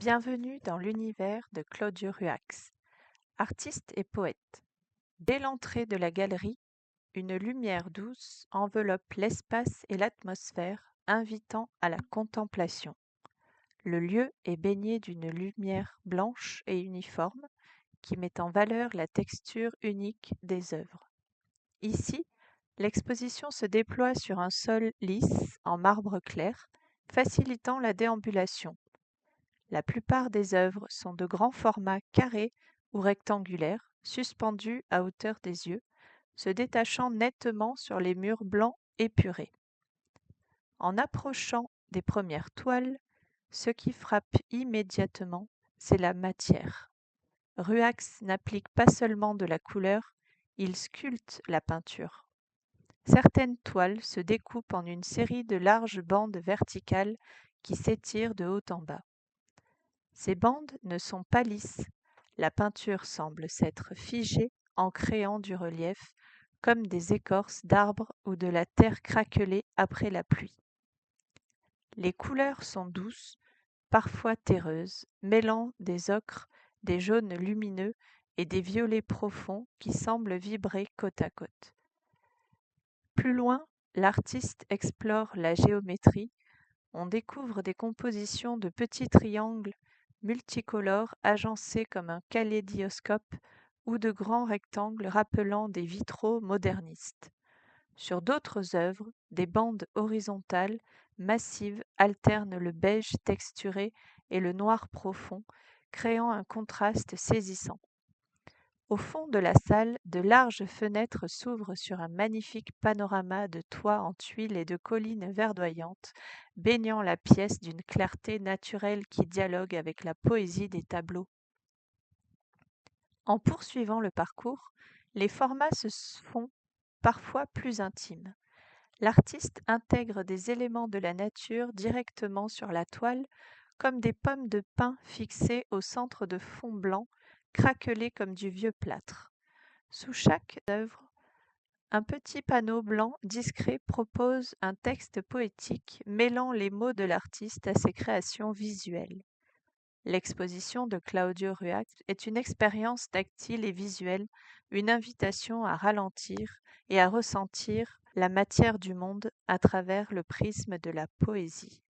Bienvenue dans l'univers de Claudio Ruax, artiste et poète. Dès l'entrée de la galerie, une lumière douce enveloppe l'espace et l'atmosphère, invitant à la contemplation. Le lieu est baigné d'une lumière blanche et uniforme qui met en valeur la texture unique des œuvres. Ici, l'exposition se déploie sur un sol lisse en marbre clair, facilitant la déambulation. La plupart des œuvres sont de grands formats carrés ou rectangulaires, suspendus à hauteur des yeux, se détachant nettement sur les murs blancs épurés. En approchant des premières toiles, ce qui frappe immédiatement, c'est la matière. Ruax n'applique pas seulement de la couleur, il sculpte la peinture. Certaines toiles se découpent en une série de larges bandes verticales qui s'étirent de haut en bas. Ces bandes ne sont pas lisses, la peinture semble s'être figée en créant du relief, comme des écorces d'arbres ou de la terre craquelée après la pluie. Les couleurs sont douces, parfois terreuses, mêlant des ocres, des jaunes lumineux et des violets profonds qui semblent vibrer côte à côte. Plus loin, l'artiste explore la géométrie. On découvre des compositions de petits triangles multicolores agencés comme un kaléidoscope ou de grands rectangles rappelant des vitraux modernistes. Sur d'autres œuvres, des bandes horizontales massives alternent le beige texturé et le noir profond, créant un contraste saisissant. Au fond de la salle, de larges fenêtres s'ouvrent sur un magnifique panorama de toits en tuiles et de collines verdoyantes, baignant la pièce d'une clarté naturelle qui dialogue avec la poésie des tableaux. En poursuivant le parcours, les formats se font parfois plus intimes. L'artiste intègre des éléments de la nature directement sur la toile, comme des pommes de pin fixées au centre de fond blanc, craquelés comme du vieux plâtre. Sous chaque œuvre, un petit panneau blanc discret propose un texte poétique mêlant les mots de l'artiste à ses créations visuelles. L'exposition de Claudio Ruax est une expérience tactile et visuelle, une invitation à ralentir et à ressentir la matière du monde à travers le prisme de la poésie.